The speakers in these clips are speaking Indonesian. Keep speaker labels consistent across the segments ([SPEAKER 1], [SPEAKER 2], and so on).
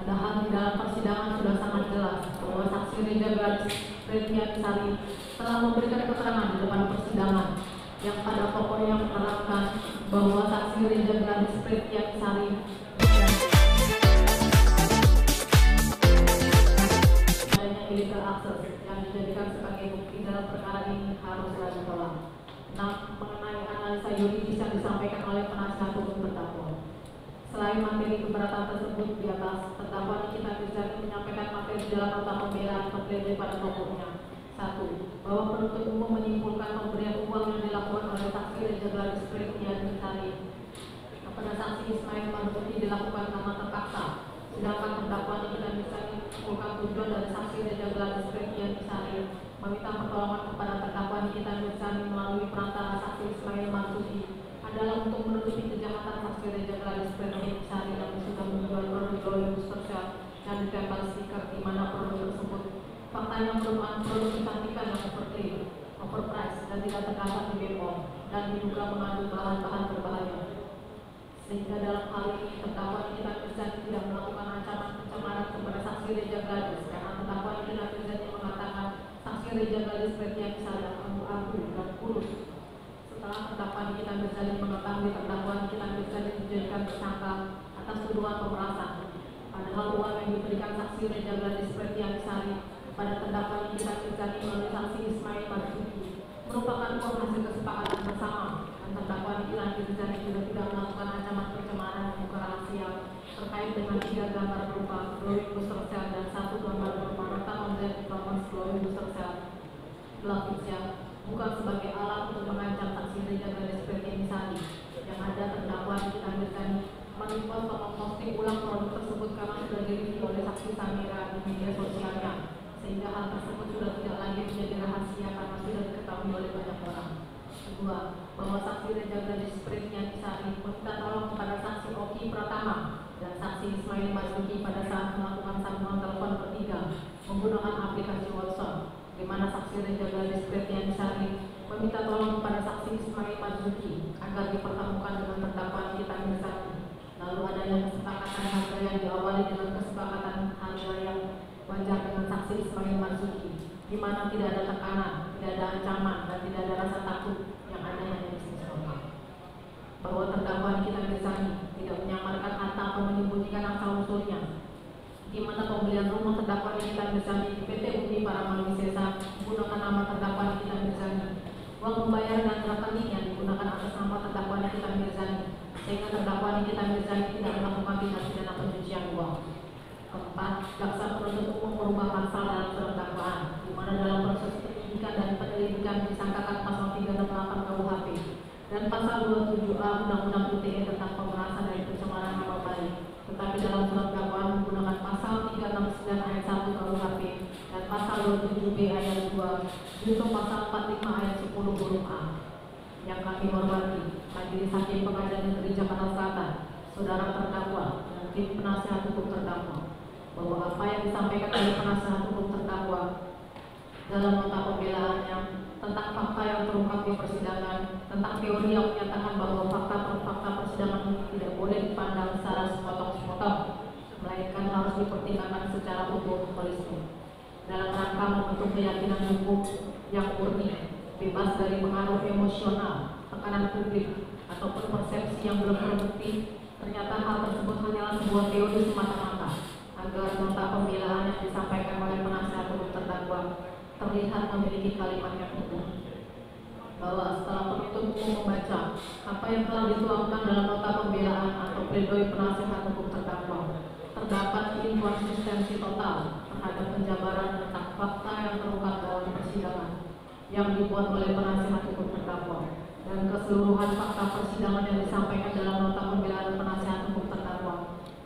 [SPEAKER 1] Padahal di dalam persidangan sudah sangat jelas bahwa saksi Reza Gladys Pretianisari telah memberikan keterangan di depan persidangan yang pada pokoknya menerangkan bahwa saksi Reza Gladys Pretianisari adanya illegal access yang dijadikan sebagai bukti dalam perkara ini haruslah ditolak. Nah, mengenai analisa yuridis yang disampaikan oleh penasihat hukum terdakwa. Selain materi keberatan tersebut di atas, terdakwa Nikita Mirzani menyampaikan materi dalam nota pembelaan atau pledoi pada pokoknya. 1. Bahwa penuntut umum menyimpulkan pemberian uang yang dilakukan oleh saksi Reza Gladys Pretianisari kepada saksi Ismail Marzuki dilakukan karena terpaksa, sedangkan terdakwa Nikita Mirzani menyimpulkan tujuan dari saksi Reza Gladys Pretianisari meminta pertolongan kepada terdakwa Nikita Mirzani melalui perantara saksi Ismail Marzuki adalah untuk menutupi kejahatan saksi Reza Gladys Pretianisari yang sudah menjual produk Glowing Booster Cell yang ditempel stiker di mana produk tersebut faktanya merupakan produk kecantikan yang overpriced dan tidak terdaftar di BPOM dan diduga mengandung bahan-bahan berbahaya. Sehingga dalam hal ini terdakwa Nikita Mirzani tidak melakukan ancaman pencemaran kepada saksi Reza Gladys karena terdakwa Nikita Mirzani mengatakan saksi Reza Gladys Pretianisari abu-abu dan kurus. Setelah terdakwa Nikita Mirzani mengetahui terdakwa Nikita Mirzani dijadikan tersangka atas tuduhan pemerasan, padahal uang yang diberikan saksi Reza Gladys Pretianisari pada terdakwa Nikita Mirzani melalui saksi Ismail Marzuki merupakan uang hasil kesepakatan bersama, dan terdakwa Nikita Mirzani juga tidak melakukan ancaman pencemaran muka rahasia terkait dengan 3 gambar berupa Glowing Booster Cell dan 1 gambar berupa nota pembelian performance Glowing Booster Cell Glavisya bukan sebagai alat untuk mengancam saksi Reza Gladys Pretianisari yang ada terdakwa Nikita Mirzani merepost atau memposting ulang produk tersebut karena sudah direview oleh saksi Samira di media sosialnya, sehingga hal tersebut sudah tidak lagi menjadi rahasia karena sudah diketahui oleh banyak orang. Kedua, bahwa saksi Reza Gladys Pretianisari meminta tolong kepada saksi Oki Pratama dan saksi Ismail Marzuki pada saat melakukan sambungan telepon bertiga menggunakan aplikasi WhatsApp, di mana saksi Reza Gladys Pretianisari meminta tolong kepada saksi Ismail Marzuki agar dipertemukan dengan terdakwa Nikita Mirzani. Lalu adanya kesepakatan harga yang diawali dengan kesepakatan harga yang wajar dengan saksi Ismail Marzuki, di mana tidak ada tekanan, tidak ada ancaman, dan tidak ada rasa takut yang ada hanya bisnis normal. Bahwa terdakwa Nikita Mirzani tidak menyamarkan harta atau menyembunyikan asal usulnya, di mana pembelian rumah terdakwa Nikita Mirzani di PT Bumi Paramani Sesa menggunakan nama terdakwa Nikita Mirzani. Uang pembayaran dan rekening yang digunakan atas nama terdakwa Nikita Mirzani, sehingga terdakwa Nikita Mirzani tidak melakukan tindak pidana pencucian uang. Keempat, jaksa penuntut umum merubah pasal dalam surat dakwaan, di mana dalam proses penyidikan dan penyelidikan disangkakan pasal 368 KUHP dan pasal 27A Undang-Undang ITE tentang pemerasan dan pencemaran nama baik, tetapi dalam surat dakwaan menggunakan pasal 369 ayat 1 KUHP dan pasal 27B ayat 2 junto pasal 45 ayat 10 huruf A. Yang kami hormati Majelis Hakim Pengadilan Negeri Jakarta Selatan, saudara terdakwa dan tim penasihat hukum terdakwa, bahwa apa yang disampaikan oleh penasihat hukum terdakwa dalam nota pembelaannya tentang fakta yang terungkap di persidangan, tentang teori yang menyatakan bahwa fakta persidangan ini tidak boleh dipandang secara sepotong-sepotong, melainkan harus dipertimbangkan secara utuh holistik dalam rangka membentuk keyakinan hukum yang murni, bebas dari pengaruh emosional, tekanan publik, ataupun persepsi yang belum terbukti. Ternyata hal tersebut hanyalah sebuah teori semata-mata, agar nota pembelaan yang disampaikan oleh penasihat hukum terdakwa terlihat memiliki kalimat yang utuh. Bahwa setelah penuntut umum membaca apa yang telah dituangkan dalam nota pembelaan atau pledoi penasihat hukum terdakwa, terdapat inkonsistensi total terhadap penjabaran tentang fakta yang terungkap dalam persidangan yang dibuat oleh penasihat hukum terdakwa, dan keseluruhan fakta persidangan yang disampaikan dalam nota pembelaan penasihat hukum terdakwa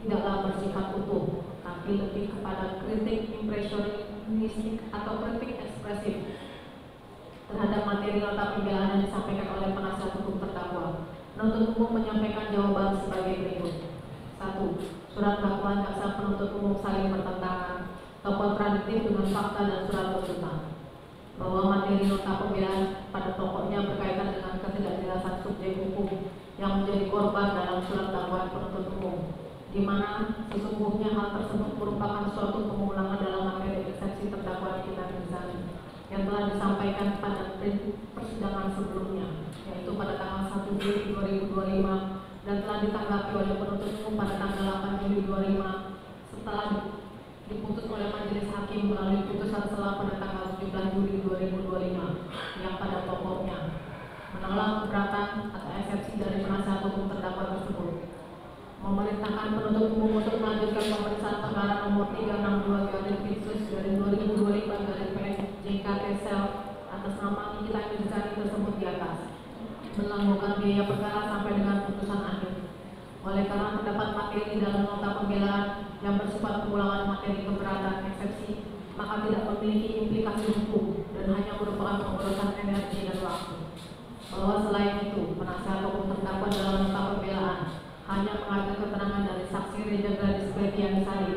[SPEAKER 1] tidaklah bersifat utuh, tapi lebih kepada kritik impresionistik atau kritik ekspresif terhadap materi nota pembelaan yang disampaikan oleh penasihat hukum terdakwa. Penuntut umum menyampaikan jawaban sebagai berikut. 1. Surat dakwaan jaksa penuntut umum saling bertentangan atau kontradiktif dengan fakta dan surat tuntutan. Bahwa materi nota pembelaan pada pokoknya berkaitan dengan ketidakjelasan subjek hukum yang menjadi korban dalam surat dakwaan penuntut umum, di mana sesungguhnya hal tersebut dari persidangan sebelumnya, yaitu pada tanggal 1 Juli 2025 dan telah ditanggapi oleh penuntut umum pada tanggal 8 Juli 2025 setelah diputus oleh majelis hakim melalui putusan selah pada tanggal 17 Juli 2025 yang pada pokoknya menolak keberatan atau eksepsi dari penasihat hukum terdakwa tersebut, memerintahkan penuntut umum untuk melanjutkan pemeriksaan perkara nomor 362 garis Pitsus dari 2025 garis PNJKT Sel atas nama Nikita Mirzani tersebut di atas, menangguhkan biaya perkara sampai dengan putusan akhir. Oleh karena terdapat materi dalam nota pembelaan yang bersifat pengulangan materi keberatan eksepsi, maka tidak memiliki implikasi hukum dan hanya merupakan pemborosan energi dan waktu. Bahwa selain itu, penasihat hukum terdakwa dalam nota pembelaan hanya mengambil keterangan dari saksi Reza Gladys Pretianisari,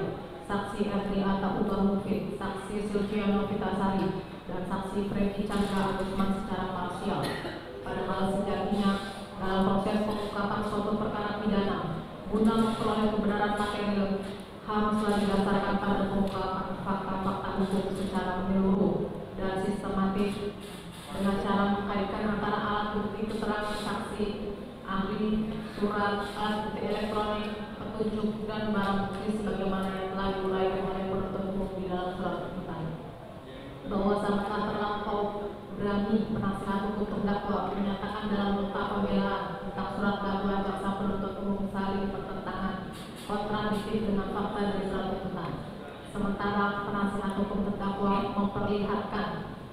[SPEAKER 1] saksi Erli Atta Ubah Mufid, saksi Sylvia Novitasari, dan saksi Freddy Chandra Agusman secara parsial. Padahal sejatinya dalam proses pengungkapan suatu perkara pidana, guna memperoleh kebenaran material haruslah didasarkan pada pengungkapan fakta-fakta hukum secara menyeluruh dan sistematis dengan cara mengkaitkan antara alat bukti keterangan saksi, ahli, surat, alat bukti elektronik, petunjuk, dan barang bukti sebagaimana yang telah diuraikan oleh penuntut umum di dalam surat tuntutan. Bahwa sangatlah terlampau berani penasihat hukum terdakwa menyatakan dalam nota pembelaan tentang surat dakwaan jaksa penuntut umum saling bertentangan kontradiktif dengan fakta dari surat tuntutan. Sementara penasihat hukum terdakwa memperlihatkan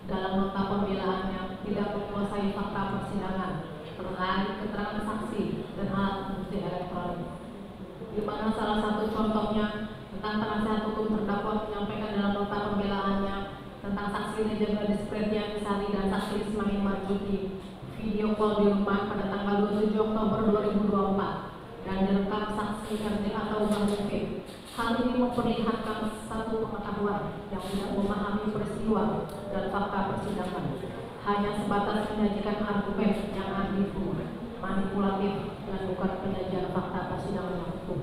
[SPEAKER 1] dalam nota pembelaannya tidak menguasai fakta persidangan terkait keterangan saksi dan alat bukti elektronik. Di mana salah satu contohnya tentang penasihat hukum terdakwa menyampaikan dalam nota pembelaannya tentang saksi Reza Gladys Pretianisari dan saksi Ismail Marzuki video call di rumah pada tanggal 27 Oktober 2024 dan direkam saksi Erli Atta Ubah Mufid. Hal ini memperlihatkan satu pengetahuan yang tidak memahami peristiwa dan fakta persidangan, hanya sebatas menyajikan argumen yang ambigu, manipulatif, dan bukan penyajian fakta persidangan yang utuh.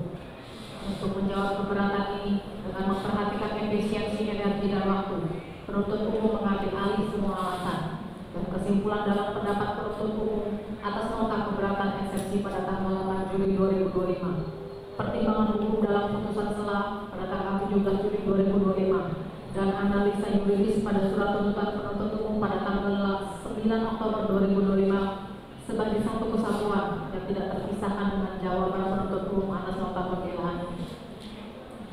[SPEAKER 1] Untuk menjawab keberatan ini dengan memperhatikan efisiensi energi dan waktu, penuntut umum mengambil alih semua alasan dan kesimpulan dalam pendapat penuntut umum atas nota keberatan eksepsi pada tanggal 8 Juli 2025. Pertimbangan hukum dalam putusan selah pada tanggal 17 Juli 2025 dan analisa yuridis pada surat tuntutan penuntut umum pada tanggal 9 Oktober 2025 sebagai satu kesatuan yang tidak terpisahkan dengan jawaban penuntut umum atas nota pembelaan.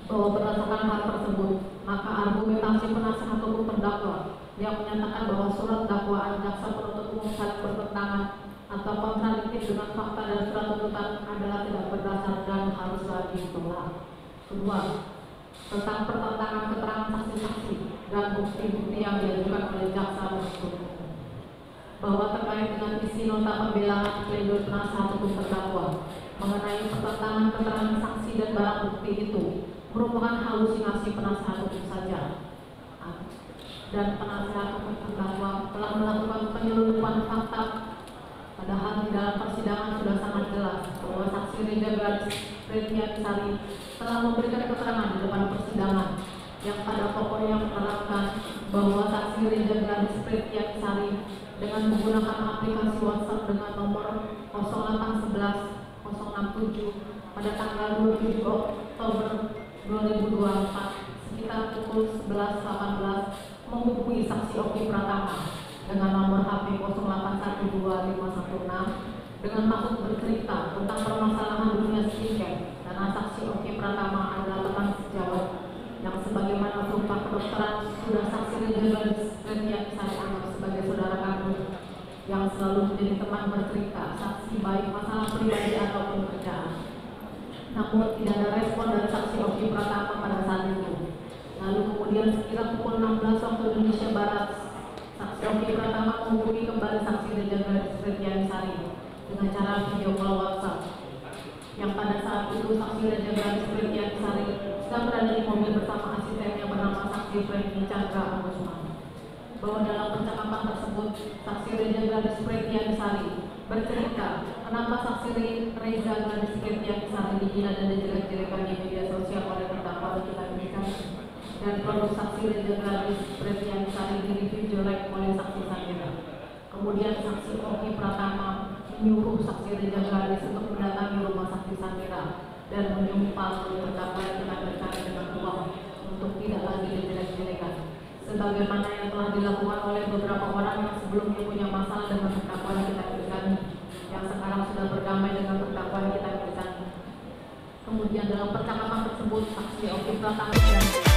[SPEAKER 1] Bahwa berdasarkan hal tersebut, maka argumentasi penasihat hukum terdakwa yang menyatakan bahwa surat dakwaan jaksa penuntut umum saling bertentangan atau kontradiktif dengan fakta dan surat tuntutan adalah tidak berdasar dan haruslah ditolak. Kedua, tentang pertentangan keterangan saksi-saksi dan bukti-bukti yang diajukan oleh jaksa penuntut umum, bahwa terkait dengan isi nota pembelaan pledoi penasihat hukum terdakwa mengenai pertentangan keterangan saksi dan barang bukti itu merupakan halusinasi penasihat hukum saja, dan penasihat hukum terdakwa telah melakukan penyelundupan fakta. Padahal di dalam persidangan sudah sangat jelas bahwa saksi Reza Gladys Pretianisari telah memberikan keterangan di depan persidangan yang pada pokoknya menerangkan bahwa saksi Reza Gladys Pretianisari dengan menggunakan aplikasi WhatsApp dengan nomor 0811 067 pada tanggal 27 Oktober 2024 sekitar pukul 11.18 menghubungi saksi Oki Pratama dengan nomor HP 0812 516 dengan maksud bercerita tentang permasalahan dunia skincare, karena saksi Oki Pratama adalah teman sejawat yang sebagaimana sumpah kedokteran sudah saksi Reza Gladys Pretianisari anggap sebagai saudara kandung yang selalu menjadi teman bercerita saksi baik masalah pribadi ataupun kerjaan. Namun tidak ada respon dari saksi Oki Pratama pada saat itu. Lalu kemudian sekira pukul 16 waktu Indonesia Barat, saksi Oki Pratama menghubungi kembali saksi Reza Gladys Pretianisari dengan cara video call WhatsApp, yang pada saat itu saksi Reza Gladys Pretianisari sedang berada di mobil bersama asistennya bernama saksi Freddy Chandra Agusman. Bahwa dalam percakapan tersebut saksi Reza Gladys Pretianisari bercerita kenapa saksi Reza Gladys Pretianisari dihina dan dijelek-jelekan di media sosial oleh terdakwa Nikita Mirzani, dan produk saksi Reza Gladys Pretianisari direview jelek oleh saksi Sandra. Kemudian saksi Oki Pratama menyuruh saksi Reza Garis untuk mendatangi rumah saksi Samira dan menyumpah terdakwa yang telah berkait dengan uang untuk tidak lagi dijelek-jelekan, sebagaimana yang telah dilakukan oleh beberapa orang yang sebelumnya punya masalah dengan terdakwa yang kita berikan, yang sekarang sudah berdamai dengan terdakwa yang kita berikan. Kemudian dalam percakapan tersebut saksi Oki Pratama dan